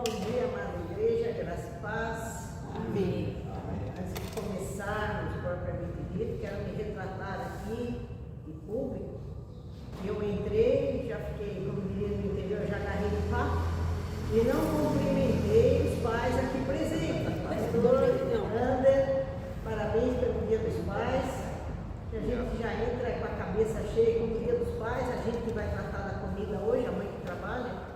Bom dia, amada igreja, graça e paz. Amém. Antes de começarmos, propriamente dito, quero me retratar aqui em público. Eu entrei, já fiquei, como diria no interior, já agarrei de papo e não cumprimentei os pais aqui presentes. Pastor Ander, parabéns pelo Dia dos Pais. Que a gente já entra com a cabeça cheia com o Dia dos Pais, a gente que vai tratar da comida hoje, a mãe que trabalha.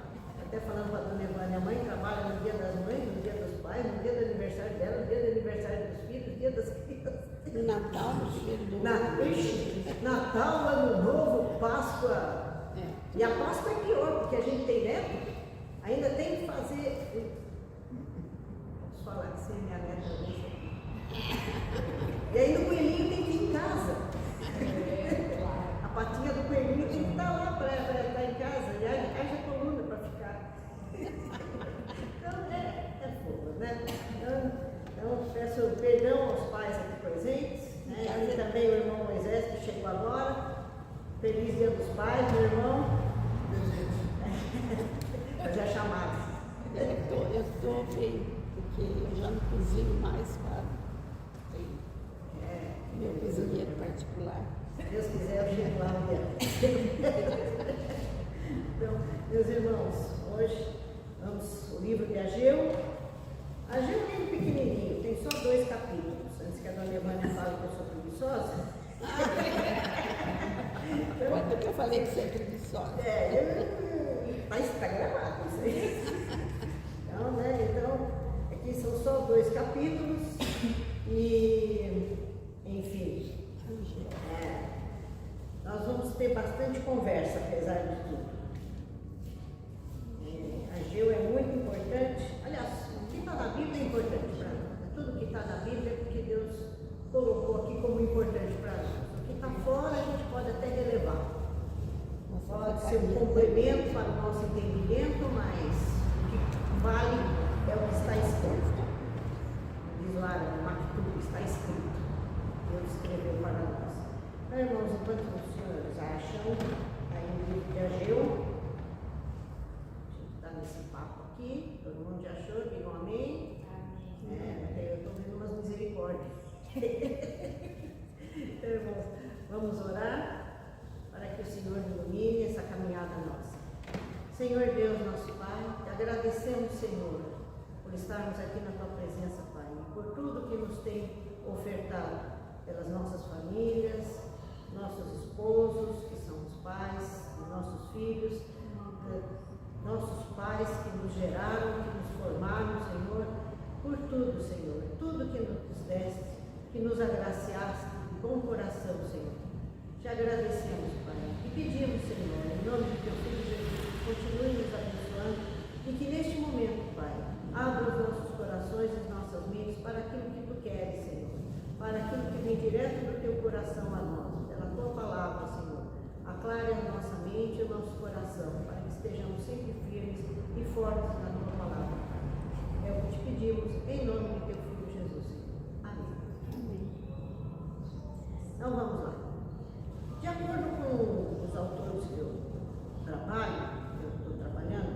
Até falando para a dona Evânia, a mãe trabalha no Dia das Mães, no Dia dos Pais, no dia do aniversário dela, no dia do aniversário dos filhos, no dia das crianças. No Natal, no dia do Natal, Ano Novo, Páscoa. E a Páscoa é pior, porque a gente tem neto, ainda tem que fazer. Posso falar que sim, minha neta hoje. E aí no coelhinho tem que ir em casa. A patinha do coelhinho tem que estar lá para estar em casa. E aí haja coluna para ficar. Então é fogo, né? Então peço perdão aos pais aqui presentes, né? E também o irmão Moisés que chegou agora. Feliz Dia dos Pais, meu irmão. Fazer a chamada. Eu estou bem, porque eu já não cozinho mais para meu cozinheiro particular. Se Deus quiser, eu chego lá no dia. Então, meus irmãos, hoje vamos ao livro de Ageu. Ageu é um livro pequenininho, tem só 2 capítulos. Antes que a dona Evânia fale que eu sou preguiçosa. Quando que eu falei que você é preguiçosa? Está gravado isso aí. Então, né, aqui são só 2 capítulos e, enfim, nós vamos ter bastante conversa, apesar de tudo. Ageu é muito importante. Aliás, o que está na Bíblia é importante para nós. Tudo que está na Bíblia é porque Deus colocou aqui como importante para nós. O que está fora a gente pode até relevar. Pode ser um complemento para o nosso entendimento, mas o que vale é o que está escrito. Diz lá, o Maktub está escrito. Deus escreveu para nós. Então, irmãos, enquanto os senhores acham aí no livro de Ageu, a gente está nesse papo aqui, todo mundo já achou, digam amém. Eu estou vendo umas misericórdias. Então, irmãos, vamos orar para que o Senhor ilumine essa caminhada nossa. Senhor Deus, nosso Pai, te agradecemos, Senhor, por estarmos aqui na tua presença, Pai, e por tudo que nos tem ofertado, pelas nossas famílias, nossos esposos, que são os pais, nossos filhos, nossos pais que nos geraram, que nos formaram, Senhor, por tudo, Senhor, tudo que nos deste, que nos agraciaste de bom coração, Senhor. Te agradecemos, Pai, e pedimos, Senhor, em nome do teu Filho Jesus, que continue nos abençoando e que neste momento, Pai, abra os nossos corações e as nossas mentes para aquilo que tu queres, Senhor, para aquilo que vem direto do teu coração a nós, pela tua palavra, Senhor. Aclare a nossa mente e o nosso coração, para que estejamos sempre firmes e fortes na tua palavra, Pai. É o que te pedimos, em nome do teu Filho Jesus, Senhor. Amém. Então vamos lá. De acordo com os autores que eu estou trabalhando,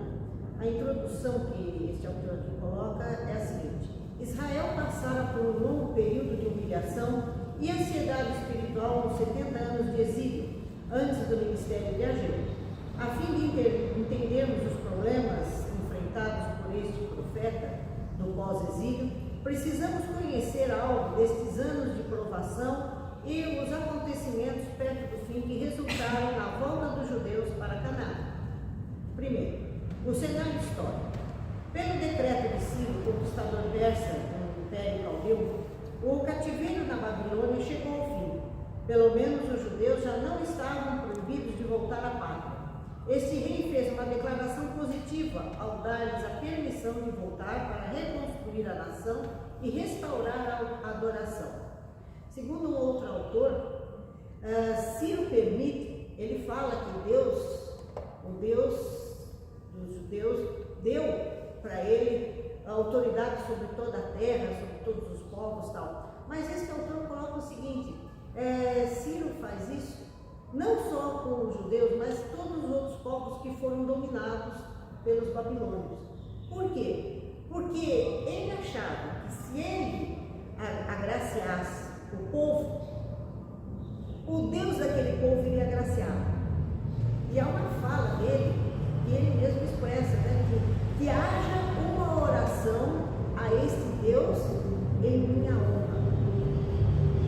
a introdução que este autor aqui coloca é a seguinte: Israel passara por um longo período de humilhação e ansiedade espiritual nos 70 anos de exílio, antes do ministério de Ageu. A fim de entendermos os problemas enfrentados por este profeta no pós-exílio, precisamos conhecer algo destes anos de provação e os acontecimentos perto do fim que resultaram na volta dos judeus para Canaã. Primeiro, o cenário histórico. Pelo decreto de Ciro, conquistador persa do Império Caldeu, o cativeiro na Babilônia chegou ao fim. Pelo menos os judeus já não estavam proibidos de voltar à pátria. Este rei fez uma declaração positiva ao dar-lhes a permissão de voltar para reconstruir a nação e restaurar a adoração. Segundo um outro autor, Ciro permite, ele fala que Deus, o Deus dos judeus, deu para ele a autoridade sobre toda a terra, sobre todos os povos e tal. Mas esse autor coloca o seguinte: Ciro faz isso não só com os judeus, mas todos os outros povos que foram dominados pelos babilônios. Por quê? Porque ele achava que se ele agraciasse o povo, o Deus daquele povo iria agraciar. E há uma fala dele, que ele mesmo expressa, né, que haja uma oração a este Deus em minha honra.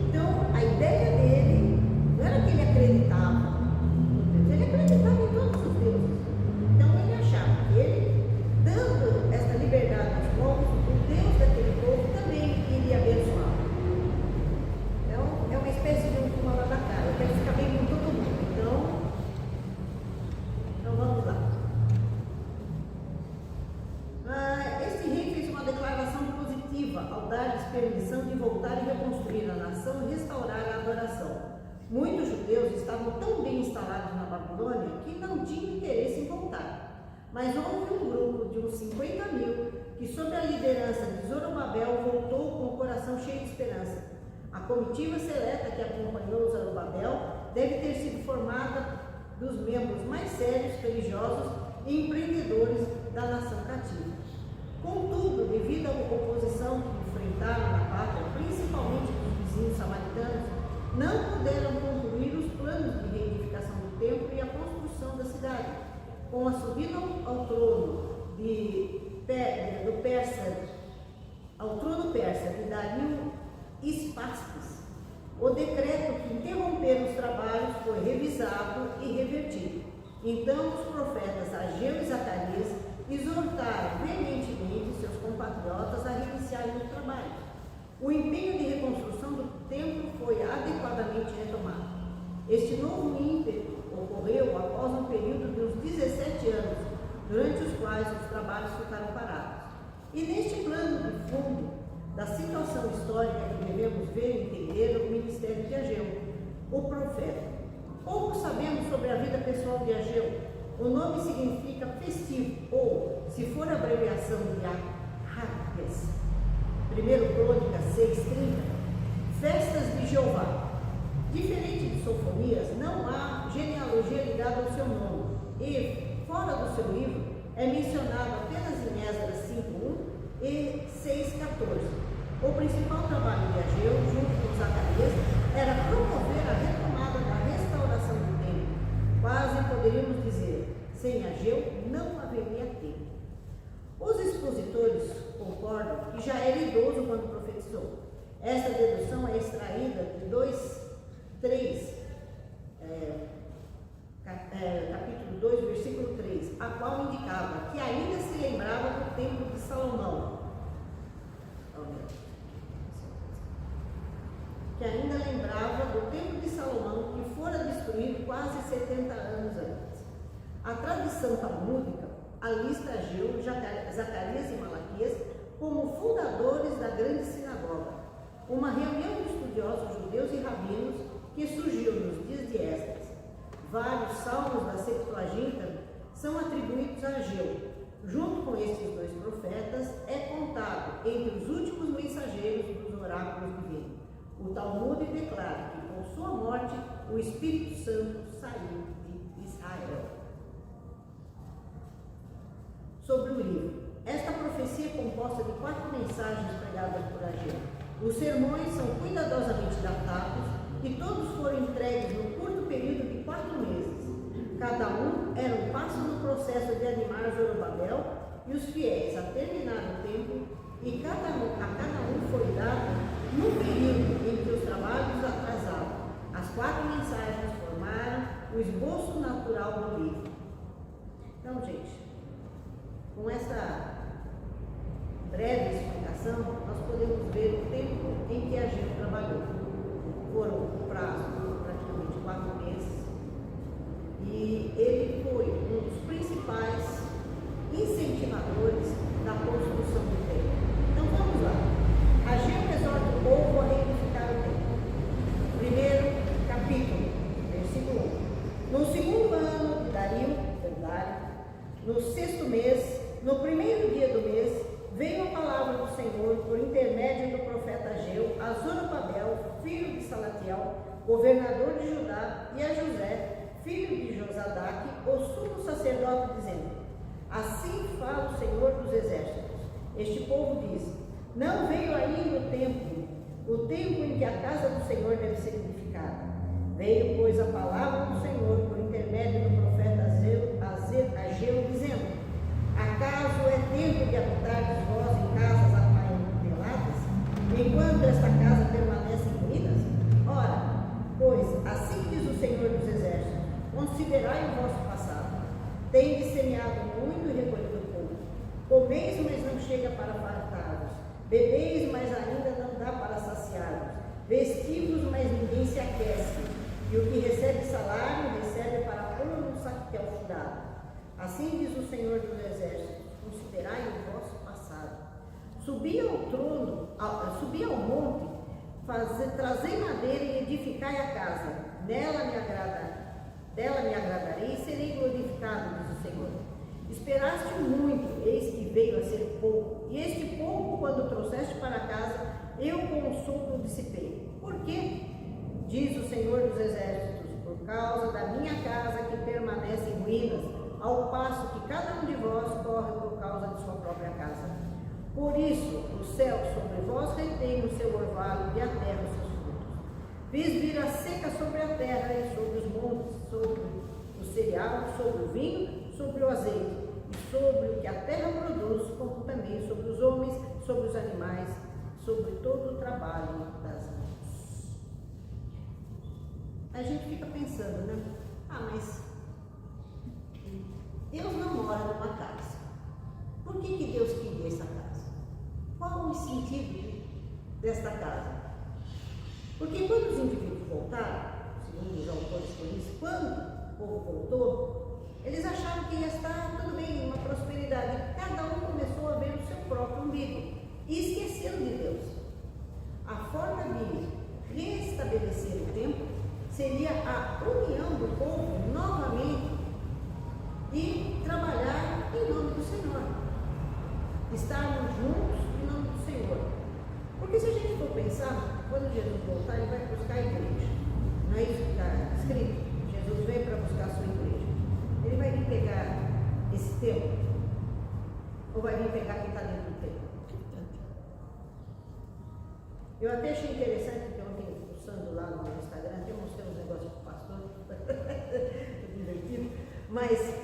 Então, a ideia dele não era que ele acreditava em Deus, ele acreditava em todos os deuses. Então, ele achava que ele, dando esta liberdade aos povos, o Deus daquele povo também iria abençoar. Então, é uma espécie de um toma lá da cara. Eu quero ficar bem com todo mundo. Então vamos lá. Este rei fez uma declaração positiva ao dar-lhes permissão de voltar e reconstruir a nação e restaurar a adoração. Muitos judeus estavam tão bem instalados na Babilônia que não tinham interesse em voltar. Mas houve um grupo de uns 50 mil que, sob a liderança de Zorobabel, voltou com o coração cheio de esperança. A comitiva seleta que acompanhou Zorobabel deve ter sido formada dos membros mais sérios, religiosos e empreendedores da nação cativa. Contudo, devido à oposição que enfrentaram na pátria, principalmente dos vizinhos samaritanos, não puderam concluir os planos de reedificação do templo e a construção da cidade. Com a subida ao trono persa de Dario Hispastes, o decreto que interromperam os trabalhos foi revisado e revertido. Então os profetas Ageu e Zacarias exortaram veementemente seus compatriotas a reiniciarem o trabalho. O empenho de reconstrução do templo foi adequadamente retomado. Este novo ímpeto ocorreu após um período de uns 17 anos, durante os quais os trabalhos ficaram parados. E neste plano de fundo da situação histórica que devemos ver e entender o ministério de Ageu, o profeta. Pouco sabemos sobre a vida pessoal de Ageu. O nome significa festivo, ou, se for a abreviação de Arques, 1 Crônicas 6:30, festas de Jeová. Diferente de Sofonias, não há genealogia ligada ao seu nome, e, fora do seu livro, é mencionado apenas em Esdras 5:1 e 6:14. O principal trabalho de Ageu, junto com Zacarias, era promover a retomada da restauração do templo. Quase poderíamos dizer, sem Ageu não haveria templo. Os expositores concordam que já era idoso quando profetizou. Esta dedução é extraída de capítulo 2, versículo 3, a qual indicava que ainda se lembrava do templo de Salomão. Que ainda lembrava do templo de Salomão, que fora destruído quase 70 anos antes. A tradição talmúdica alista Ageu, Zacarias e Malaquias como fundadores da grande sinagoga, uma reunião de estudiosos judeus e rabinos que surgiu nos dias de Esdras. Vários salmos da Septuaginta são atribuídos a Ageu. Junto com estes dois profetas, é contado entre os últimos mensageiros dos oráculos divinos. O Talmud declara que, com sua morte, o Espírito Santo saiu de Israel. Sobre o livro. Esta profecia é composta de 4 mensagens pregadas por Ageu. Os sermões são cuidadosamente datados e todos foram entregues no curto período de 4 meses. Cada um era um passo no processo de animar Zorobabel e os fiéis a terminar o templo, e a cada um foi dado no período em que os trabalhos atrasavam. As 4 mensagens formaram o esboço natural do livro. Então, gente, com essa breve explicação, nós podemos ver o tempo em que Ageu trabalhou. Foram um prazo de praticamente 4 meses, e ele foi um dos principais incentivadores da construção do templo. Então vamos lá. Ageu exorta o povo a reedificar o templo. Primeiro capítulo, versículo 1. No segundo ano de Dario, no 6º mês, no primeiro dia do mês, veio a palavra do Senhor por intermédio do profeta Ageu a Zorobabel, filho de Salatiel, governador de Judá, e a José, filho de Josadaque, o sumo sacerdote, dizendo: Assim fala o Senhor dos exércitos. Este povo diz: não veio ainda o tempo em que a casa do Senhor deve ser edificada. Veio, pois, a palavra do Senhor por intermédio do profeta Ageu, dizendo: acaso é tempo de habitar vós em casas apaineladas, enquanto esta casa permanece em ruínas? Ora, pois, assim diz o Senhor dos Exércitos: considerai o vosso passado. Tendes semeado muito e recolhido pouco. Comeis, mas não chega para fartar-vos. Bebeis, mas ainda não dá para saciar-vos. Vestivos, mas ninguém se aquece. E o que recebe salário, recebe para pôr num saquetel furado. Assim diz o Senhor dos Exércitos: considerai o vosso passado. Subi ao monte, trazei madeira e edificai a casa. Dela me agradarei e serei glorificado, diz o Senhor. Esperaste muito, eis que veio a ser pouco. E este pouco, quando trouxeste para casa, eu com um sopro dissipei. Por quê? Diz o Senhor dos Exércitos: por causa da minha casa que permanece em ruínas, ao passo que cada um de vós corre por causa de sua própria casa. Por isso, o céu sobre vós retém o seu orvalho e a terra os seus frutos. Fiz vir a seca sobre a terra e sobre os montes, sobre o cereal, sobre o vinho, sobre o azeite, e sobre o que a terra produz, como também sobre os homens, sobre os animais, sobre todo o trabalho das mãos. A gente fica pensando, né? Mas Deus não mora numa casa. Por que Deus queria essa casa? Qual o sentido desta casa? Porque quando os indivíduos voltaram, segundo os autores que eu disse, quando o povo voltou, eles acharam que ia estar tudo bem, uma prosperidade. Cada um começou a ver o seu próprio umbigo e esqueceram de Deus. A forma de restabelecer o templo seria a união do povo novamente e trabalhar em nome do Senhor. Estarmos juntos em nome do Senhor. Porque se a gente for pensar, quando Jesus voltar, ele vai buscar a igreja. Não é isso que está escrito? Jesus veio para buscar a sua igreja. Ele vai vir pegar esse templo? Ou vai vir pegar quem está dentro do templo? Eu até achei interessante que ontem, pulsando lá no meu Instagram, até mostrei uns negócios para o pastor, divertido, mas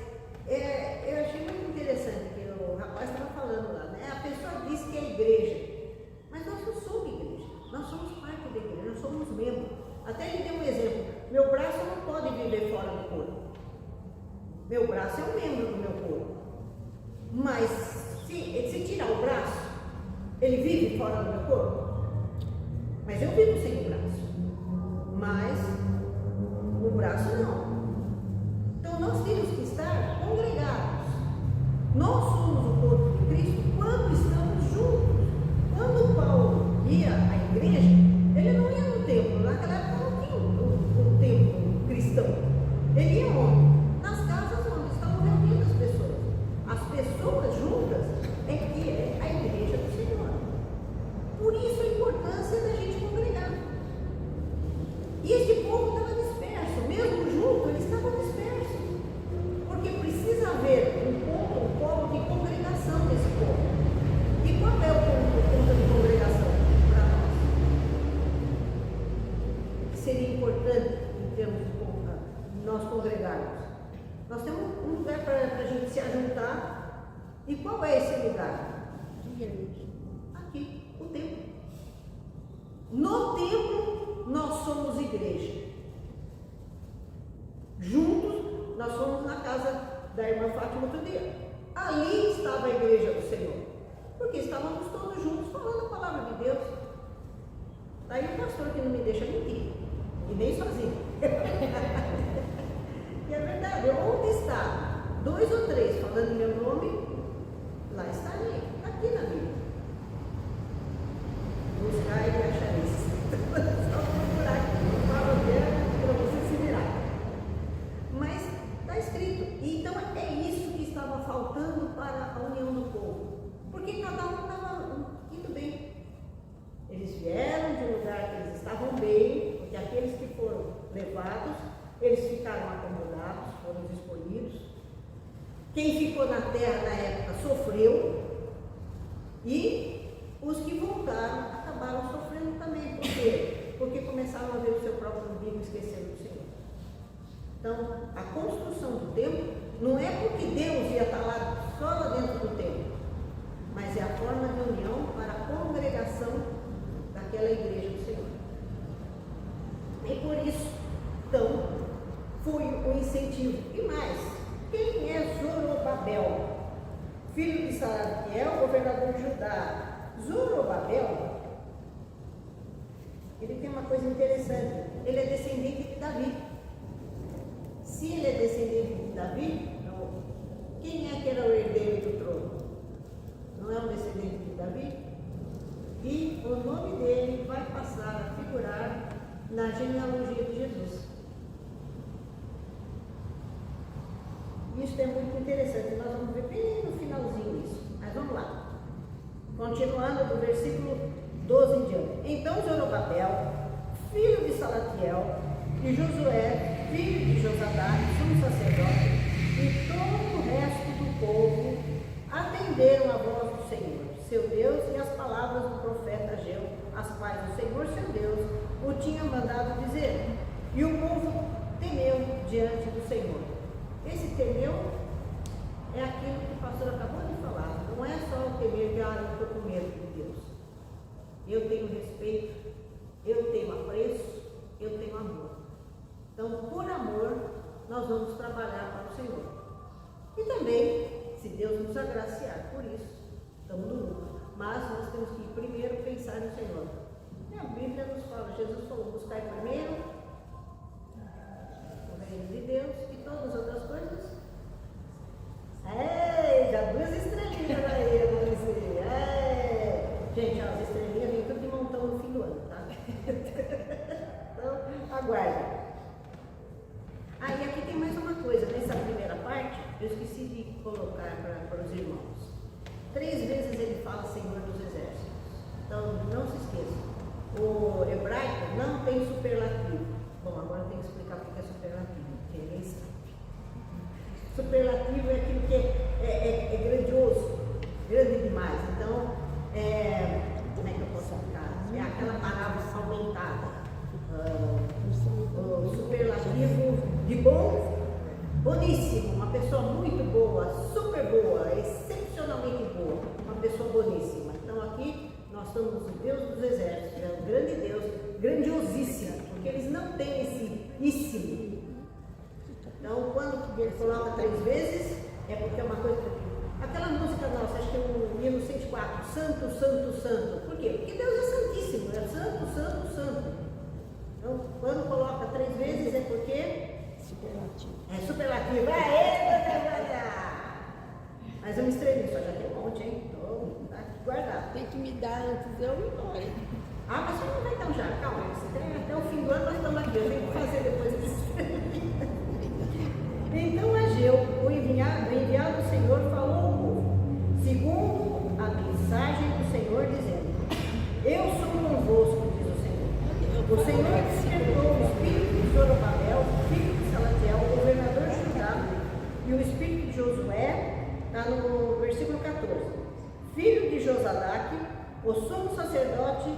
eu achei muito interessante que o rapaz estava falando lá, né? A pessoa diz que é igreja, mas nós não somos igreja, nós somos parte da igreja, nós somos membros. Até ele deu um exemplo: meu braço não pode viver fora do corpo. Meu braço é um membro do meu corpo, mas se tirar o braço, ele vive fora do meu corpo? Mas eu vivo sem o braço, mas o braço não. Então nós temos que estar congregados. Nós somos o corpo de Cristo quando estamos juntos. Quando Paulo ia à igreja, ele não ia no templo. Naquela época não tinha um templo cristão. Ele ia onde? Nas casas onde estavam reunidas as pessoas. As pessoas juntas é que é a igreja do Senhor. Por isso a importância da gente congregar. E esse povo estava disperso, mesmo junto, eles estavam dispersos. Porque precisa haver um ponto de congregação desse povo. E qual é o ponto de congregação para nós? O que seria importante em termos de nós congregarmos? Nós temos um lugar para a gente se ajuntar. E qual é esse lugar? Aqui, o templo. No templo, nós somos igreja. Juntos, nós fomos na casa da irmã Fátima outro dia. Ali estava a igreja do Senhor. Porque estávamos todos juntos falando a palavra de Deus. Daí o pastor que não me deixa mentir. E nem sozinho. E é verdade, onde está 2 ou 3 falando em meu nome, lá estarei. Aqui na Bíblia. Buscar e achareis. Só procurar aqui, não fala para você se virar. Mas está escrito. Então é isso que estava faltando para a união do povo. Porque cada um estava indo bem. Eles vieram de um lugar que eles estavam bem, porque aqueles que foram levados, eles ficaram acomodados, foram escolhidos. Quem ficou na terra na época sofreu. E os que voltaram acabaram sofrendo também. Por quê? Porque começaram a ver o seu próprio umbigo esquecendo do Senhor. Então, a construção do templo não é porque Deus ia estar lá só lá dentro do templo, mas é a forma de união para a congregação daquela igreja do Senhor. E por isso, então, foi o incentivo. E mais, quem é Zorobabel? Filho de Salatiel, governador de Judá. Zorobabel, ele tem uma coisa interessante, ele é descendente de Davi. Se ele é descendente de Davi, quem é que era o herdeiro do trono? Não é um descendente de Davi? E o nome dele vai passar a figurar na genealogia de Jesus. Isso é muito interessante, nós vamos ver bem no finalzinho isso. Mas vamos lá. Continuando do versículo 12 em diante. Então Zorobabel, filho de Salatiel, e Josué, filho de Josadac, sumo sacerdote, e todo o resto do povo atenderam a voz do Senhor, seu Deus, e as palavras do profeta Ageu, as quais o Senhor, seu Deus, o tinha mandado dizer. E o povo temeu diante do Senhor. Esse temeu é aquilo que o pastor acabou de falar. Não é só o temer de eu estou com medo de Deus. Eu tenho respeito, eu tenho apreço, eu tenho amor. Então, por amor, nós vamos trabalhar para o Senhor. E também, se Deus nos agraciar por isso, estamos no lucro. Mas nós temos que primeiro pensar no Senhor. E a Bíblia nos fala, Jesus falou, buscar primeiro o reino de Deus e todas as outras coisas. Já 2 estrelinhas aí, Luizinho. Gente, as estrelinhas vêm tudo de montão no fim do ano, tá? Então, aguarde. E aqui tem mais uma coisa, nessa primeira parte, eu esqueci de colocar para os irmãos. 3 vezes ele fala Senhor dos Exércitos. Então, não se esqueçam. O hebraico não tem superlativo. Bom, agora eu tenho que explicar o que é superlativo, porque ninguém sabe. Superlativo é aquilo que é grandioso, grande demais. Então, como é que eu posso explicar? É aquela palavra aumentada. O superlativo de bom, boníssimo, uma pessoa muito boa, super boa, excepcionalmente boa, uma pessoa boníssima. Então aqui nós estamos no Deus dos Exércitos, é um grande Deus, grandiosíssimo, porque eles não têm esse íssimo. Então quando ele coloca 3 vezes, é porque é uma coisa. Aquela música nossa, acho que é o hino 104, Santo, Santo, Santo. Por quê? Porque Deus é santíssimo, é Santo, Santo, Santo. Então, quando coloca 3 vezes é porque superlativo. É superlativo. Mas eu me estrelinho, só já tem um monte, hein? Então, tá aqui guardado. Tem que me dar antes de eu ir embora. Mas você não vai então já, calma. Você tem até o fim do ano, nós estamos aqui. Eu tenho que fazer depois esse. Então Ageu, o enviado do Senhor, falou ao povo, segundo a mensagem do Senhor, dizendo: Eu sou convosco, diz o Senhor. O Senhor despertou o espírito de Zorobabel, filho de Salatiel, governador de Judá, e o espírito de Josué, está no versículo 14, filho de Josadac, o sumo sacerdote,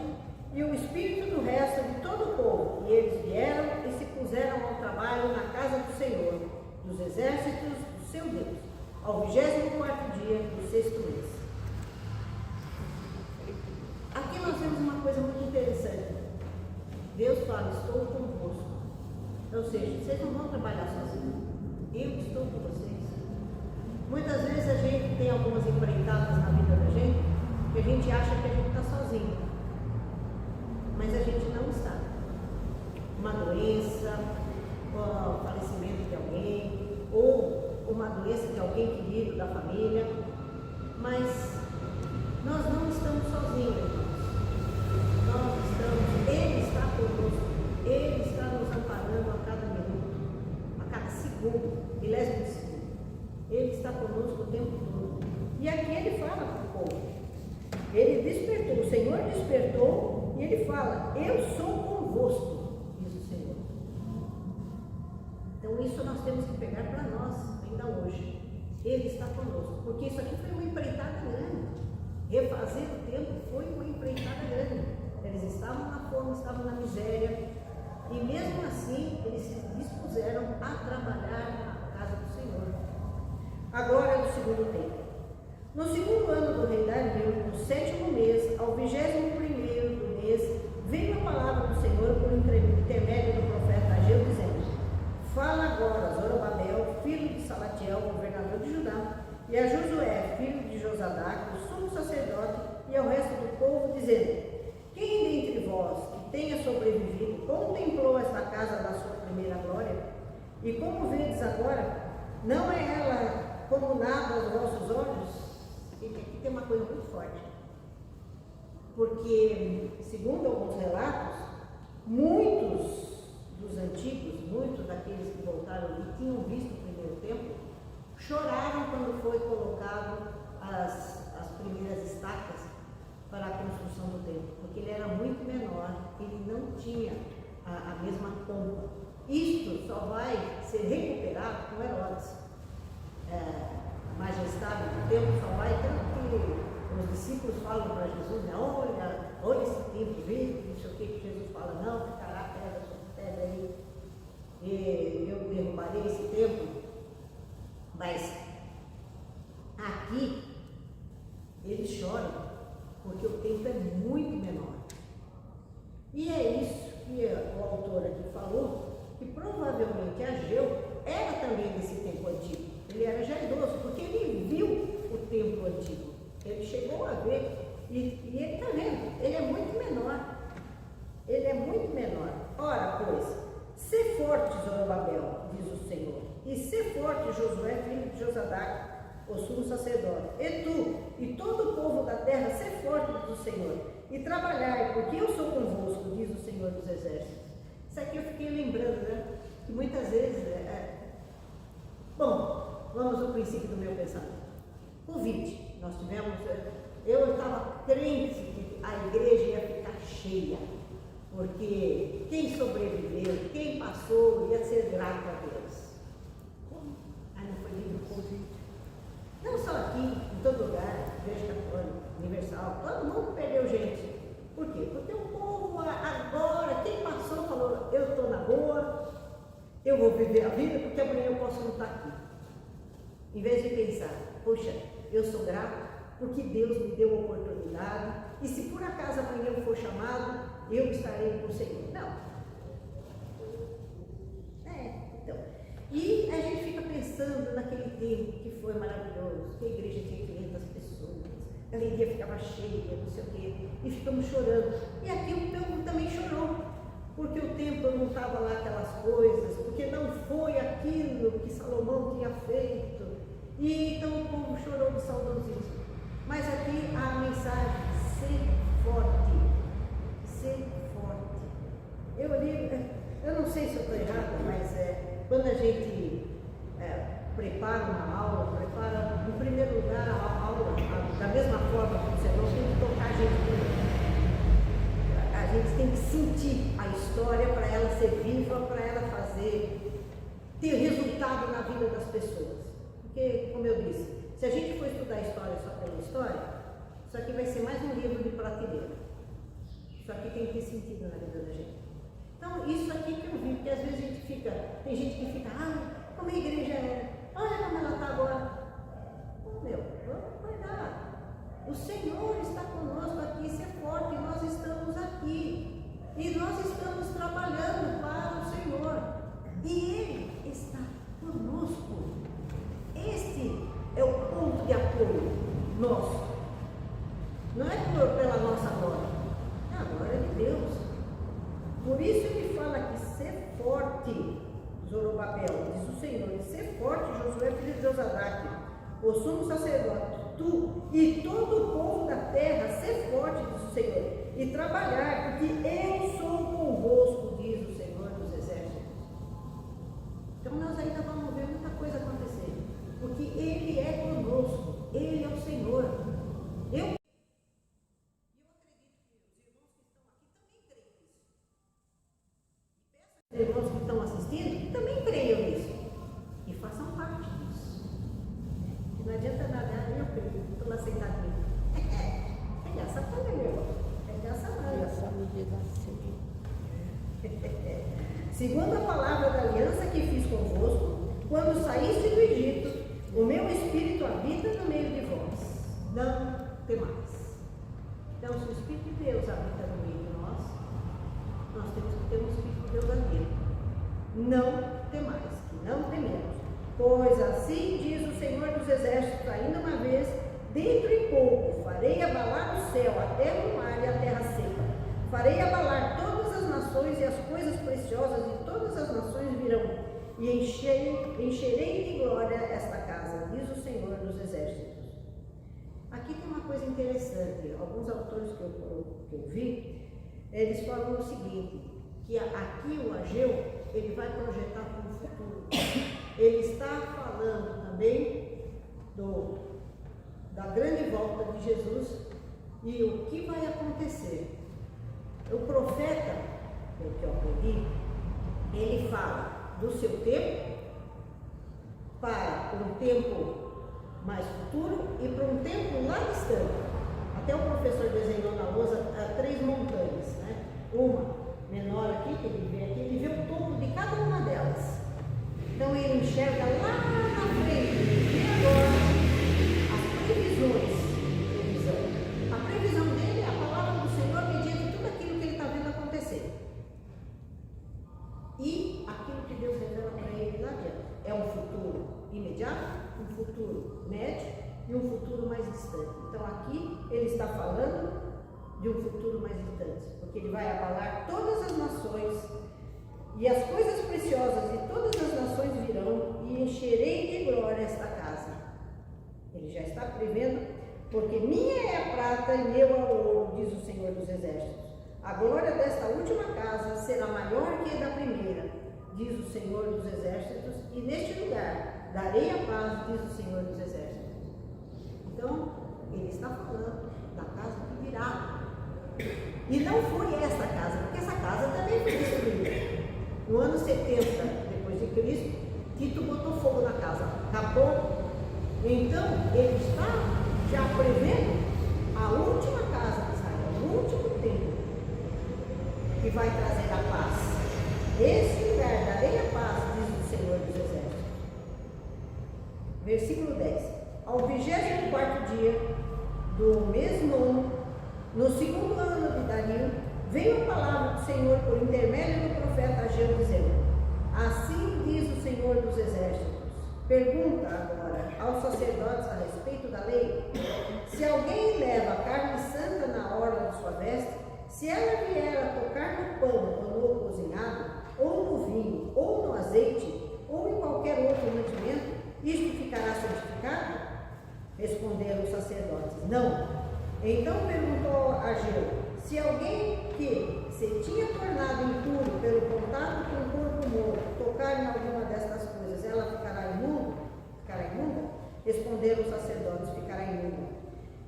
e o espírito do resto de todo o povo. E eles vieram e se puseram ao trabalho na casa do Senhor, dos exércitos do seu Deus, ao 24º dia do 6º mês. Aqui nós temos uma coisa muito interessante. Deus fala, estou convosco. Ou seja, vocês não vão trabalhar sozinhos. Eu estou com vocês. Muitas vezes a gente tem algumas empreitadas na vida da gente, que a gente acha que a gente está sozinho. Mas a gente não está. Uma doença, o falecimento de alguém, ou uma doença de alguém querido da família. Mas nós não estamos sozinhos, irmãos. Nós estamos, Ele está conosco, Ele está nos amparando a cada minuto, a cada segundo, milésimo de segundo. Ele está conosco o tempo todo. E aqui ele fala para o povo. Ele despertou, o Senhor despertou e ele fala: Eu sou convosco, diz o Senhor. Então isso nós temos que pegar para nós, ainda hoje. Ele está conosco, porque isso aqui foi uma empreitada grande. Refazer estavam na miséria, e mesmo assim eles se dispuseram a trabalhar na casa do Senhor. Agora é do segundo tempo. No segundo ano do rei Dario, no 7º mês, ao 21º do mês, veio a palavra do Senhor por intermédio do profeta Ageu, dizendo: Fala agora, Zorobabel, filho de Salatiel, governador de Judá, e a Josué, filho de Josadac, o sumo sacerdote, e ao resto do povo, dizendo: Quem dentre vós que tenha sobrevivido contemplou esta casa da sua primeira glória? E como vedes agora, não é ela como nada aos vossos olhos? E aqui tem uma coisa muito forte, porque, segundo alguns relatos, muitos dos antigos, muitos daqueles que voltaram e tinham visto o primeiro templo, choraram quando foi colocado as primeiras estacas para a construção do templo, porque ele era muito menor, ele não tinha a mesma pompa. Isto só vai ser recuperado com Herodes. A majestade do templo só vai, tanto que os discípulos falam para Jesus, né? olha esse templo, vê, não sei o que Jesus fala, não, ficará pedra sobre pedra aí, e eu derrubarei esse templo. Mas aqui eles choram, porque o templo é muito menor. E é isso que o autor aqui falou, que provavelmente Ageu era também desse tempo antigo. Ele era já idoso, porque ele viu o templo antigo. Ele chegou a ver, e ele está vendo, ele é muito menor. Ele é muito menor. Ora, pois, sê forte, Zorobabel, diz o Senhor, e sê forte, Josué, filho de Josadac, o sumo sacerdote, e tu, e todo o povo da terra, sê forte, diz o Senhor, e trabalhai, porque eu sou convosco, diz o Senhor dos Exércitos. Isso aqui eu fiquei lembrando, né? Que muitas vezes, bom, vamos ao princípio do meu pensamento. Covid, nós tivemos, eu estava crente que a igreja ia ficar cheia, porque quem sobreviveu, quem passou, ia ser grato a Deus. Não foi lindo o Covid. Não só aqui, em todo lugar, Igreja Católica, Universal, todo mundo perdeu gente. Por quê? Porque o povo agora, quem passou, falou, eu estou na boa, eu vou viver a vida, porque amanhã eu posso não estar aqui. Em vez de pensar, poxa, eu sou grato, porque Deus me deu a oportunidade, e se por acaso amanhã eu for chamado, eu estarei com o Senhor. Não. Então. E a gente fica pensando naquele tempo que foi maravilhoso, que a igreja tinha 500 pessoas, a alegria ficava cheia, não sei o quê, e ficamos chorando. E aqui o povo também chorou, porque o templo não estava lá aquelas coisas, porque não foi aquilo que Salomão tinha feito. E então o povo chorou de saudosismo. Mas aqui a mensagem, ser forte, ser forte. Eu não sei se eu estou errada, mas quando a gente prepara uma aula, prepara, em primeiro lugar, a aula, da mesma forma que você não tem que tocar a gente primeiro. A gente tem que sentir a história para ela ser viva, para ela ter resultado na vida das pessoas. Porque, como eu disse, se a gente for estudar a história só pela história, isso aqui vai ser mais um livro de prateleira. Isso aqui tem que ter sentido na vida da gente. Então, isso aqui que eu vi, porque às vezes a gente fica, tem gente que fica, como a igreja é, olha como ela está agora. Vamos cuidar. O Senhor está conosco aqui, ser forte, nós estamos aqui. E nós estamos trabalhando para o Senhor. E Ele está conosco. Este é o ponto de apoio nosso. Não é pela nossa glória, é a glória de Deus. Por isso ele fala que ser forte, Zorobabel, diz o Senhor, e ser forte, Josué, filho de Josadac, o sumo sacerdote, tu e todo o povo da terra, ser forte, diz o Senhor, e trabalhar, porque eu sou convosco, diz o Senhor dos Exércitos. Então nós ainda vamos ver muita coisa acontecer, porque Ele é conosco, Ele é o Senhor. Eu acredito que os irmãos que estão assistindo também creiam nisso e façam parte disso. E não adianta nada, eu creio, estou lá sentadinho. É graça para meu irmão, é graça para essa medida assim. segundo a palavra da aliança que fiz convosco, quando saíste do Egito, o meu Espírito habita no meio de vós. Não temais. Então, se o Espírito de Deus habita no meio de nós, nós temos que ter um Espírito de Deus ali. Não temais, que não tememos. Pois assim diz o Senhor dos Exércitos, ainda uma vez, dentro em pouco farei abalar o céu, a terra e o mar e a terra seca. Farei abalar todas as nações e as coisas preciosas de todas as nações virão, e encherei de glória esta casa, diz o Senhor dos Exércitos. Aqui tem uma coisa interessante, alguns autores que eu vi, eles falam o seguinte, que aqui o Ageu, ele vai projetar para o futuro. Ele está falando também da grande volta de Jesus e o que vai acontecer. O profeta, pelo que eu aprendi, ele fala do seu tempo para um tempo mais futuro e para um tempo lá distante. Até o professor desenhou na lousa 3 montanhas, né? Uma menor aqui, que ele vê aqui, ele vê o topo de cada uma delas. Então ele enxerga lá na frente, ele vê agora as previsões. A previsão dele é a palavra do Senhor mediante tudo aquilo que ele está vendo acontecer. E aquilo que Deus revela para ele lá adiante. É um futuro imediato, um futuro médio e um futuro mais distante. Então aqui ele está falando de um futuro mais distante, porque ele vai abalar todas as nações e as coisas preciosas de todas as nações virão e encherei de glória esta casa. Ele já está prevendo, porque minha é a prata e meu é o ouro, diz o Senhor dos Exércitos. A glória desta última casa será maior que a da primeira, diz o Senhor dos Exércitos, e neste lugar darei a paz, diz o Senhor dos Exércitos. Então, ele está falando da casa que virá. E não foi esta casa, porque essa casa também foi destruída. No ano 70 depois de Cristo, Tito botou fogo na casa, acabou. Então, ele está já prevendo a última casa de Israel, o último templo, que vai trazer a paz. Esse lugar darei a paz, diz o Senhor dos Exércitos. Versículo 10. Ao 24º dia do mesmo ano, no 2º ano de Dario, veio a palavra do Senhor por intermédio do profeta Ageu, dizendo: assim diz o Senhor dos Exércitos. Pergunta agora aos sacerdotes a respeito da lei: se alguém leva carne santa na orla de sua veste, se ela vier a tocar no pão quando o cozinhado, ou no vinho, ou no azeite, ou em qualquer outro mantimento, isto ficará santificado? Responderam os sacerdotes: não. Então perguntou a Ageu: se alguém que se tinha tornado impuro pelo contato com o corpo morto tocar em alguma destas coisas, ela ficará imunda? Responderam os sacerdotes: ficará imunda.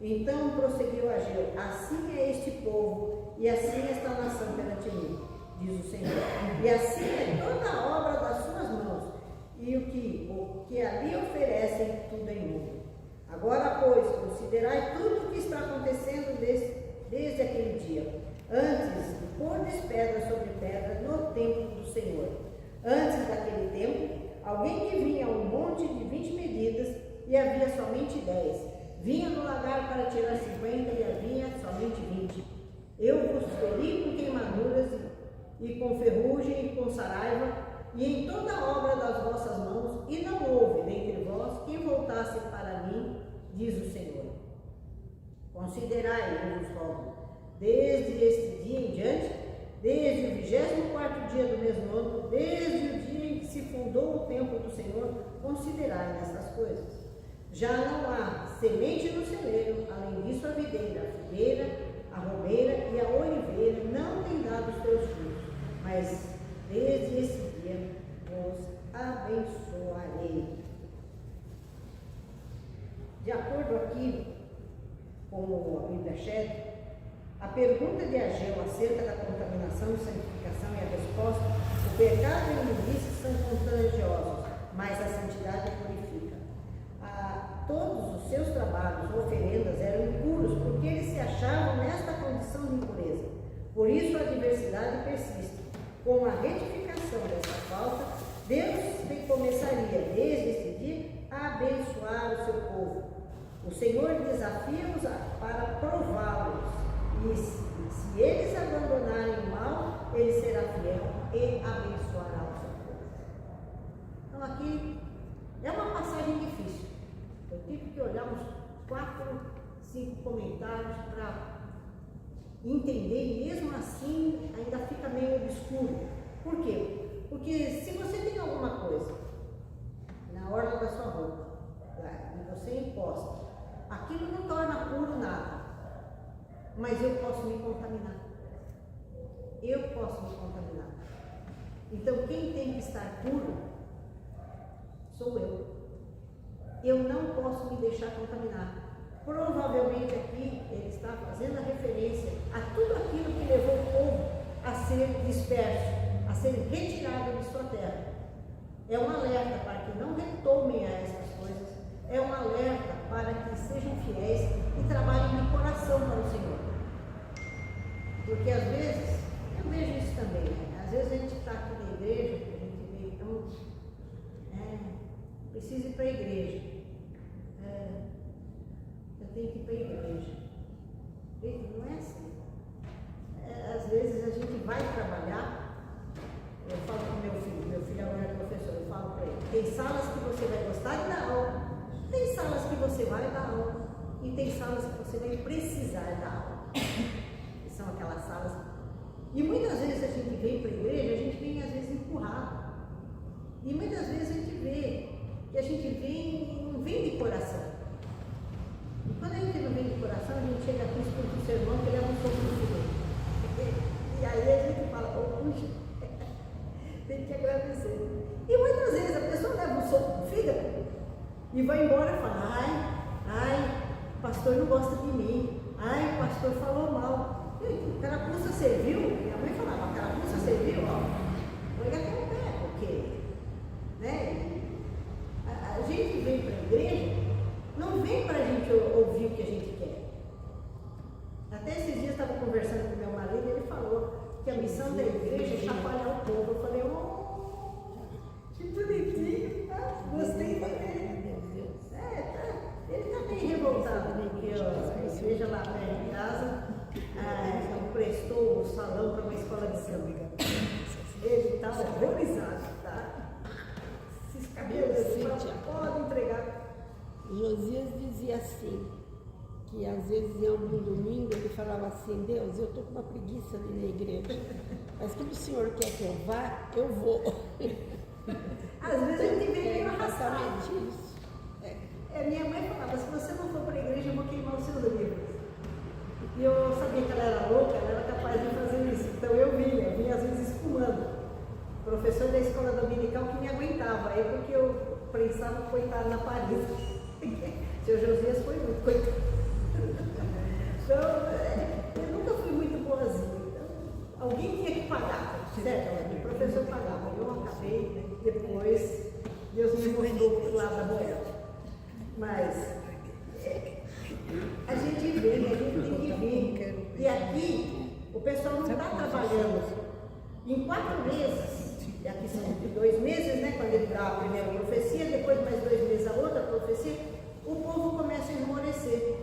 Então prosseguiu Ageu: assim é este povo, e assim esta nação perante mim, diz o Senhor, e assim é toda a obra das suas mãos, e o que ali oferecem, tudo é imundo. Agora, pois, considerai tudo o que está acontecendo desde aquele dia, antes de pôrdes pedra sobre pedra no templo do Senhor. Antes daquele tempo, alguém que vinha a um monte de 20 medidas e havia somente 10. Vinha no lagar para tirar 50 e havia somente 20. Eu vos feri com queimaduras e com ferrugem e com saraiva, e em toda a obra das vossas mãos, e não houve dentre vós quem voltasse para mim, diz o Senhor. Considerai, eu vos rogo, desde este dia em diante, desde o 24º dia do mesmo ano, desde o dia em que se fundou o templo do Senhor, considerai nestas coisas. Já não há semente no celeiro, além disso a videira, a figueira, a romeira e a oliveira não têm dado os seus frutos, mas desde esse dia vos abençoarei. De acordo aqui com a Bíblia Shed, a pergunta de Ageu acerca da contaminação e santificação e a resposta: o pecado e a imundície são contagiosos, mas a santidade purifica. Todos os seus trabalhos, oferendas, eram impuros, porque eles se achavam nesta condição de impureza. Por isso a diversidade persiste. Com a retificação correção dessa falta, Deus começaria, desde esse dia, a abençoar o seu povo. O Senhor desafia-os para prová-los. E se eles abandonarem o mal, ele será fiel e abençoará o seu povo. Então aqui é uma passagem difícil. Eu tive que olhar uns 4, 5 comentários para entender, e mesmo assim ainda fica meio obscuro. Por quê? Porque se você tem alguma coisa na orla da sua roupa e você encosta, aquilo não torna puro nada, mas eu posso me contaminar. Eu posso me contaminar. Então quem tem que estar puro sou eu. Eu não posso me deixar contaminar. Provavelmente aqui ele está fazendo a referência a tudo aquilo que levou o povo a ser disperso, a ser retirado de sua terra. É um alerta para que não retomem a essas coisas, é um alerta para que sejam fiéis e trabalhem de coração para o Senhor. Porque às vezes, eu vejo isso também, né? Às vezes a gente está aqui na igreja, a gente vê, então, precisa ir para a igreja. Eu tenho que ir para a igreja. Não é assim. Às vezes a gente vai trabalhar, eu falo com meu filho agora é professor, eu falo para ele, tem salas que você vai gostar de dar aula, tem salas que você vai dar aula, e tem salas que você vai precisar dar aula. Que são aquelas salas. E muitas vezes a gente vem para a igreja, a gente vem às vezes empurrado. E muitas vezes a gente vê que a gente vem, não vem de coração. E quando a gente não vem de coração, a gente chega aqui e escuta o sermão que leva um pouco do filho. E aí a gente fala, puxa, tem que agradecer. E muitas vezes a pessoa leva um soco no fígado e vai embora e fala, ai, o pastor não gosta de mim, ai, o pastor falou mal. E a carapuça serviu, minha mãe falava, a carapuça serviu, ó, põe até o pé, porque, né, a gente vem para a igreja, não vem para a gente ouvir o que a gente quer. Até esses dias eu estava conversando com meu marido e ele falou que a missão da igreja é chacoalhar o povo. Eu falei, que bonitinho, tá? Gostei dele. Ele está bem revoltado, porque a igreja lá perto de casa emprestou o salão para uma escola de samba. Ele está horrorizado, tá? Esses cabelos podem entregar. Josias dizia assim, que às vezes em algum domingo ele falava assim, Deus, eu estou com uma preguiça de ir na igreja, mas como o Senhor quer que eu vá, eu vou. Às vezes a gente vem meio arrastado. Exatamente isso. Minha mãe falava, se você não for para a igreja, eu vou queimar os seus livros. E eu sabia que ela era louca, ela era capaz de fazer isso. Então eu vinha às vezes espumando. Professor da escola dominical que me aguentava, aí porque eu prensava coitado na parede. Seu Josias foi muito coitado. Então, eu nunca fui muito boazinha. Então, alguém tinha que pagar, certo? O professor pagava. Eu acabei, depois, Deus me mostrou para o lado da moeda. Mas a gente vem, a gente tem que vir. E aqui, o pessoal não está trabalhando. Em 4 meses, e aqui são 2 meses, né? Quando ele dá a primeira profecia, depois mais 2 meses a outra profecia, o povo começa a esmorecer.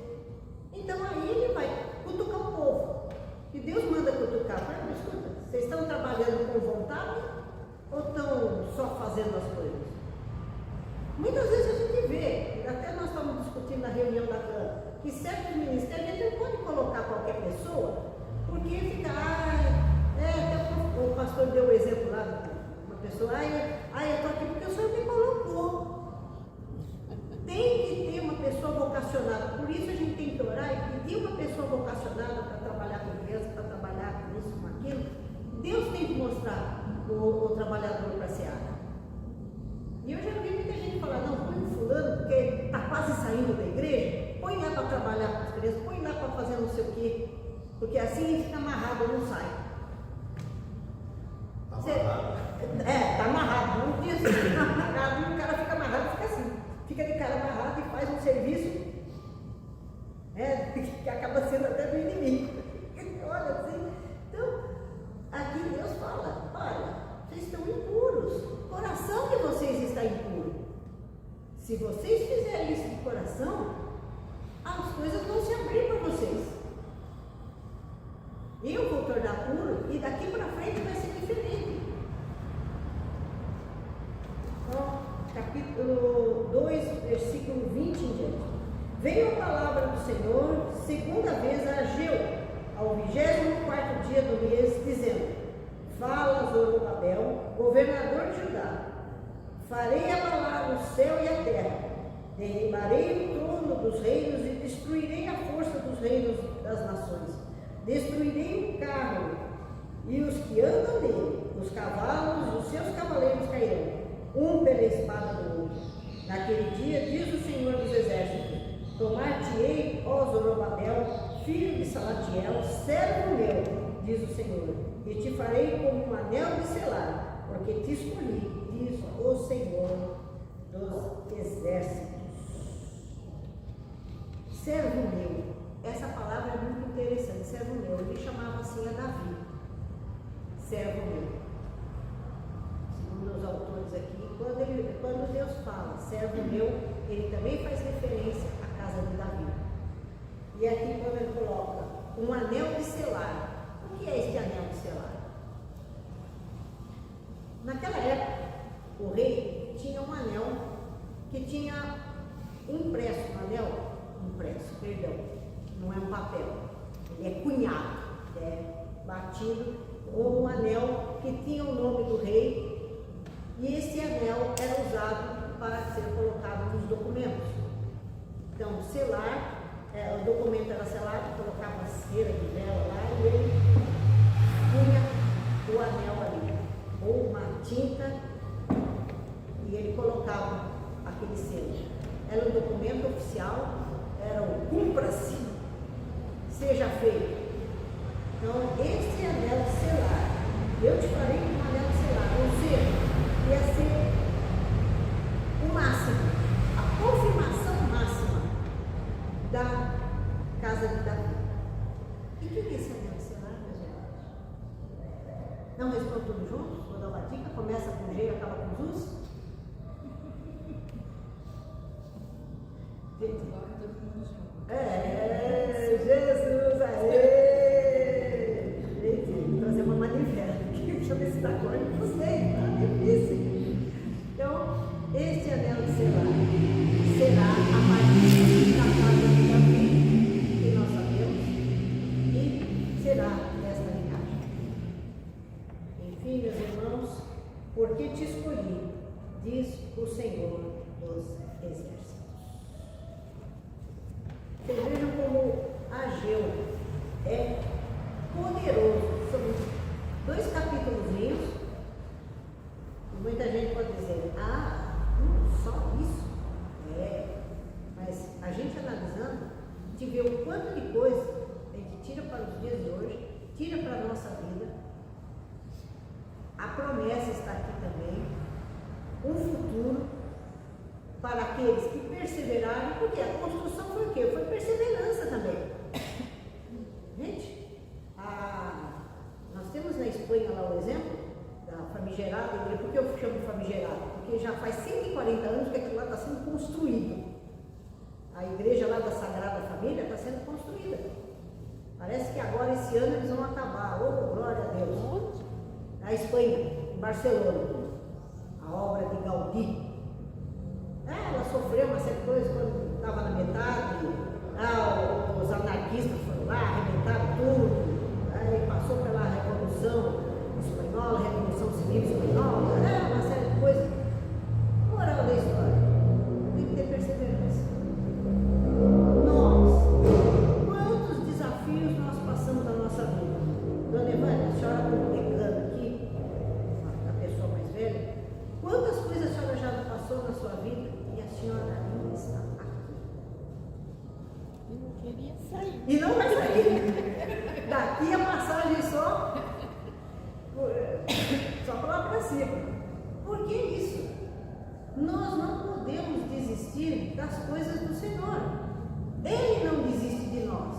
Então aí ele vai cutucar o povo. E Deus manda cutucar. Mas escuta, vocês estão trabalhando com vontade ou estão só fazendo as coisas? Muitas vezes a gente vê, até nós estamos discutindo na reunião da CRAM, que certos ministérios a gente não pode colocar qualquer pessoa, porque fica, até o pastor deu o exemplo lá de uma pessoa, eu estou aqui porque o Senhor me colocou. Tem que ter uma pessoa vocacionada, por isso a gente tem que orar e pedir uma pessoa vocacionada para trabalhar com criança, para trabalhar com isso, com aquilo. Deus tem que mostrar o trabalhador para a seara. E eu já vi muita gente falar, não, põe o fulano, porque está quase saindo da igreja, põe lá para trabalhar com as crianças, põe lá para fazer não sei o quê, porque assim ele fica amarrado, não sai. Está amarrado, não diz assim, fica amarrado, e o cara fica amarrado, fica assim, fica de cara amarrado e faz um serviço que acaba sendo até do inimigo. Olha assim, então, aqui Deus fala, olha, vocês estão indo veio a palavra do Senhor segunda vez a Ageu, ao 24º dia do mês, dizendo: Fala, Zorobabel, governador de Judá, farei abalar o céu e a terra, derribarei o trono dos reinos e destruirei a força dos reinos das nações, destruirei o carro e os que andam nele, os cavalos e os seus cavaleiros cairão, um pela espada do outro. Naquele dia, diz o Senhor dos Exércitos: Tomar-te-ei, ó Zorobabel, filho de Salatiel, servo meu, diz o Senhor, e te farei como um anel de selar, porque te escolhi, diz o Senhor dos Exércitos. Servo meu, essa palavra é muito interessante, servo meu, ele chamava assim a Davi, servo meu. Segundo os autores aqui, quando Deus fala servo meu, ele também faz referência à casa de Davi. E aqui quando ele coloca um anel de selar, o que é este anel de selar? Naquela época, o rei tinha um anel que tinha impresso, não é um papel, ele é cunhado, é batido, ou um anel que tinha o nome do rei, e esse anel era usado para ser colocado nos documentos. Então, selar, o documento era selado, colocava cera de vela lá e ele punha o anel ali, ou uma tinta, e ele colocava aquele selo. Era um documento oficial, era o cumpra-se, seja feito. Então, esse anel de selar, eu te farei com um anel de selar, ou seja, ia ser o máximo, a confirmação máxima da casa de Davi. E o que é esse anel de selar, meus irmãos? Não respondam todos juntos? Vou dar uma dica, começa com G e acaba com Jesus? Jesus, aê! Gente, trazer uma manivela aqui, deixa eu ver se dá corda, não sei, tá difícil. Então, este anel de selar será a partir da casa de Davi, que nós sabemos, e será desta linhagem. Enfim, meus irmãos, porque te escolhi, diz o Senhor dos Exércitos. Vocês vejam como Ageu é poderoso. São 2 capítulos. Muita gente pode dizer, só isso? Mas a gente analisando, a gente vê o quanto de coisa a gente tira para os dias de hoje, tira para a nossa vida. A promessa está aqui também, um futuro para aqueles que perseveraram, porque a construção foi o quê? Foi perseverança também. Gente, nós temos na Espanha lá o exemplo da famigerada igreja. Por que eu chamo famigerada? Porque já faz 140 anos que aquilo lá está sendo construído. A igreja lá da Sagrada Família está sendo construída. Parece que agora, esse ano, eles vão acabar. Oh, glória a Deus! Na Espanha, em Barcelona, a obra de Gaudí. Ela sofreu uma série de coisas quando estava na metade, os anarquistas foram lá, arrebentaram tudo, aí passou pela Revolução Espanhola, Revolução Civil Espanhola, uma série de coisas. Moral da história, tem que ter perseverança. Nós, quantos desafios nós passamos na nossa vida? Dona Evânia, a senhora como decana aqui, a pessoa mais velha, quantas coisas a senhora já passou na sua vida? E a senhora ainda está aqui. Eu não queria sair. E não vai sair. Daqui a passagem só para cima. Por que isso? Nós não podemos desistir das coisas do Senhor. Ele não desiste de nós,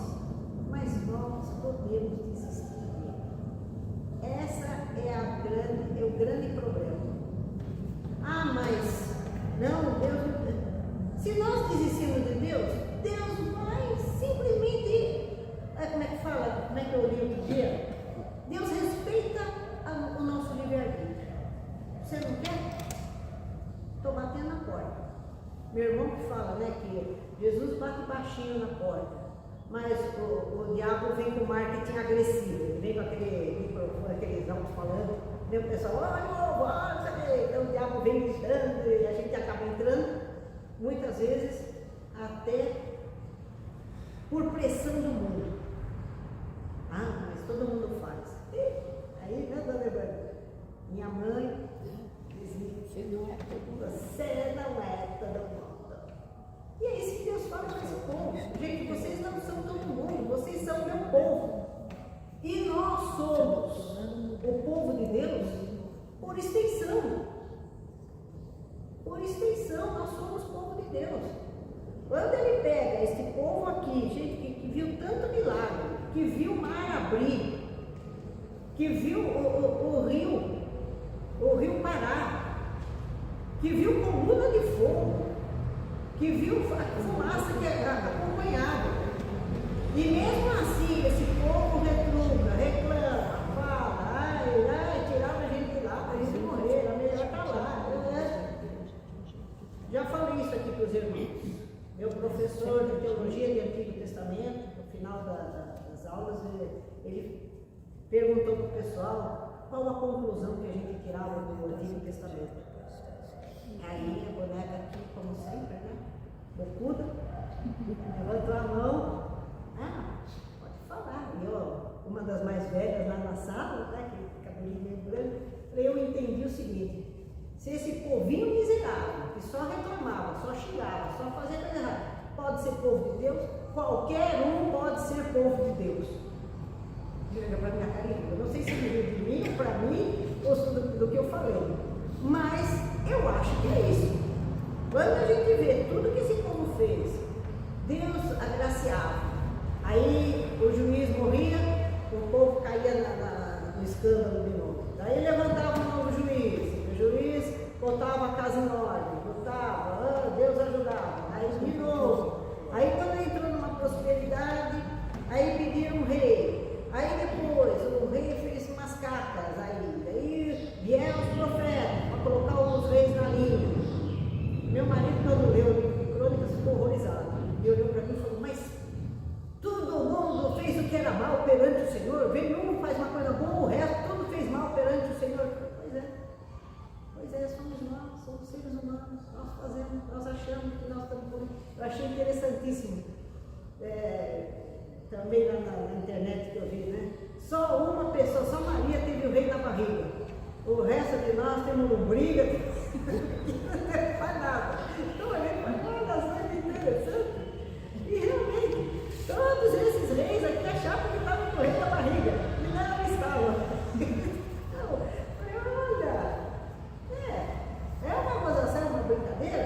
mas nós podemos desistir dele. Essa é o grande problema. Mas não, Deus, se nós desistirmos de Deus, Deus vai simplesmente, como é que fala, como é que eu li outro dia? Deus respeita o nosso livre-arbítrio. Você não quer? Estou batendo na porta. Meu irmão que fala, que Jesus bate baixinho. baixinho na porta. Mas o diabo vem com marketing agressivo, ele vem com aquele microfone, aqueles alto-falando, vem o pessoal, olha, sabe? Então o diabo vem gritando e a gente acaba entrando, muitas vezes até por pressão do mundo. Ah, mas todo mundo faz. Aí, né, dona Evânia? Minha mãe dizia, você não é todo mundo. E é isso que Deus fala para esse povo. Gente, vocês não são todo mundo, vocês são meu povo. E nós somos o povo de Deus por extensão. Por extensão, nós somos o povo de Deus. Quando ele pega esse povo aqui, gente que viu tanto milagre, que viu o mar abrir, que viu o rio parar, que viu coluna de fogo, que viu a fumaça que acompanhava. E mesmo assim, esse povo retruca, reclama, fala, tirava a gente de lá para a gente morrer, era melhor estar lá. Já falei isso aqui para os irmãos. Meu professor de teologia do Antigo Testamento, no final das aulas, ele perguntou para o pessoal qual a conclusão que a gente tirava do Antigo Testamento. Aí a boneca aqui, como sempre, né? Bocuda, levantou a mão, pode falar. E eu, uma das mais velhas lá na sala, né, que cabelinho meio branco, eu entendi o seguinte: se esse povinho miserável, que só reclamava, só xingava, só fazia coisa errada, pode ser povo de Deus, qualquer um pode ser povo de Deus. Olha para minha carinha, eu não sei se ele veio de mim, para mim, ou do que eu falei, mas eu acho que é isso. Quando a gente vê tudo que esse povo fez, Deus agraciava. Aí o juiz morria, o povo caía no escândalo de novo. Daí levantava um novo juiz, o juiz botava a casa em ordem, botava, Deus ajudava. Aí de novo. Aí quando entrou numa prosperidade, aí pediram um rei. Aí depois o rei fez umas cacas ainda. Aí vieram os profetas para colocar os reis na linha. Meu marido, quando leu o livro de Crônicas, ficou horrorizado. Ele olhou para mim e falou: mas todo mundo fez o que era mal perante o Senhor, vem um, faz uma coisa boa, o resto tudo fez mal perante o Senhor. Pois é, somos nós, somos seres humanos, nós achamos que nós estamos por. Eu achei interessantíssimo, também lá na internet que eu vi, né? Só uma pessoa, só Maria teve o rei na barriga, o resto de nós temos lombriga, não faz nada. Então a gente faz uma das coisas interessantes, e realmente, todos esses reis aqui achavam que estavam com o rei na barriga, e não estavam. Então, olha, é uma gozação, é uma brincadeira,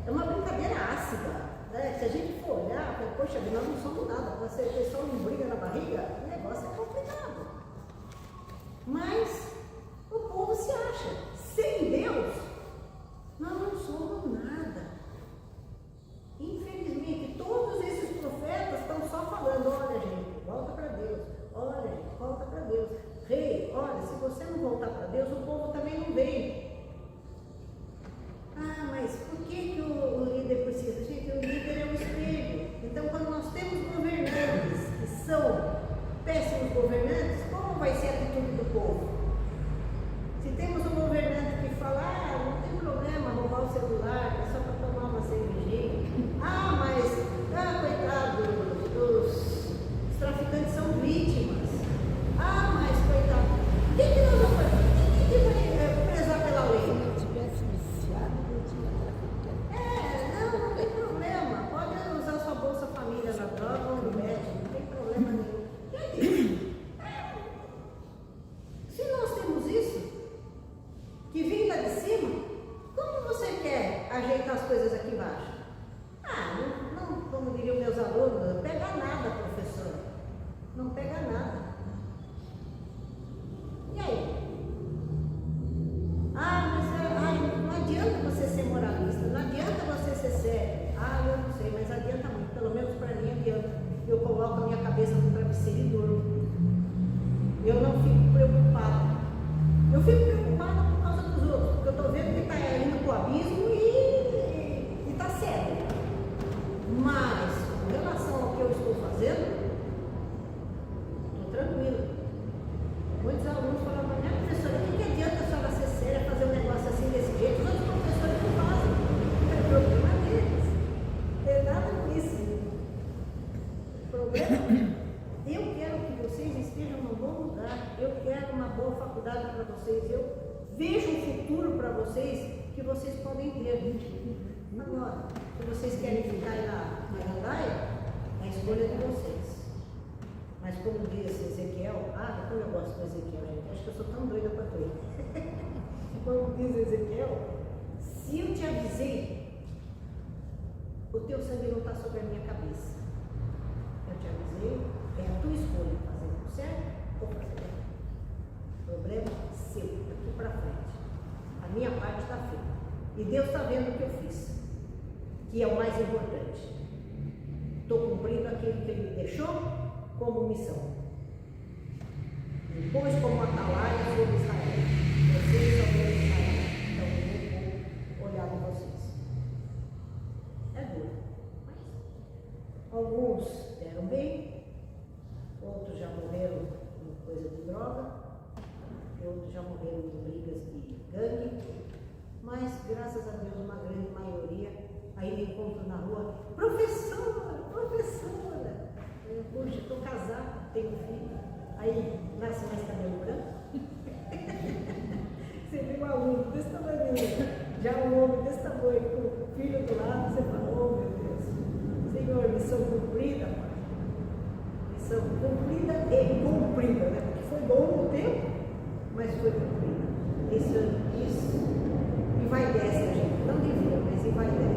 é uma brincadeira ácida, né? Se a gente for olhar, poxa, nós não somos nada, você ter só lombriga na barriga, o negócio é complicado. Mas o povo se acha, sem Deus, nós não somos nada. Infelizmente, todos esses profetas estão só falando: olha, gente, volta para Deus, olha, gente, volta para Deus. Rei, olha, se você não voltar para Deus, o povo também não vem. Ah, mas por que o líder precisa? Gente, o líder é um espelho. Então, quando nós temos governantes que são péssimos governantes, como vai ser a atitude do povo? Se temos um governante que fala: não tem problema roubar o celular, é só para tomar uma cervejinha. Mas, coitado, os traficantes são vítimas. Mas, coitado, o que nós vamos fazer? Quem vai prezar pela lei? Se não tivesse viciado, não tinha traficante. Não tem problema. Pode usar sua Bolsa Família na droga ou no médico, não tem problema nenhum. Se nós temos isso, que vem lá de cima, como você quer ajeitar as coisas aqui embaixo? Não, como diriam meus alunos, não pega nada, professor. Não pega nada. E aí? Não adianta você ser moralista, não adianta você ser sério. Eu não sei, mas adianta muito, pelo menos para mim adianta. Eu coloco a minha cabeça no travesseiro e durmo. Eu não fico preocupada. Eu fico preocupada por causa dos outros, porque eu estou vendo que está indo para o abismo e está certo. Mas, com relação problema. Eu quero que vocês estejam num bom lugar, eu quero uma boa faculdade para vocês, eu vejo um futuro para vocês que vocês podem ter. Agora, se vocês querem ficar na gandaia, é a escolha de vocês. Mas como diz Ezequiel, como eu gosto do Ezequiel, gente, acho que eu sou tão doida quanto ele. Como diz Ezequiel, se eu te avisei, o teu sangue não está sobre a minha cabeça. Eu te avisei, é a tua escolha fazer o certo ou fazer o errado. Problema seu, daqui para frente. A minha parte está feita. E Deus está vendo o que eu fiz, que é o mais importante. Estou cumprindo aquilo que Ele me deixou como missão. Depois, como atalaia sobre Israel. Vocês são meu Israel. Então eu vou olhar em vocês. É duro. Mas alguns deram bem, outros já morreram em coisa de droga, outros já morreram em brigas de gangue. Mas, graças a Deus, uma grande maioria aí me encontro na rua, professora, puxa, estou casada, tenho filho, aí nasce mais cabelo branco. Você vê um aluno desse tamanho, já um homem desse tamanho, com o filho do lado, você fala, oh meu Deus, Senhor, missão cumprida, Pai. Missão cumprida e cumprida, né? Porque foi bom no tempo, mas foi cumprida. Isso. E vai dessa, gente, não devia, mas e vai dessa.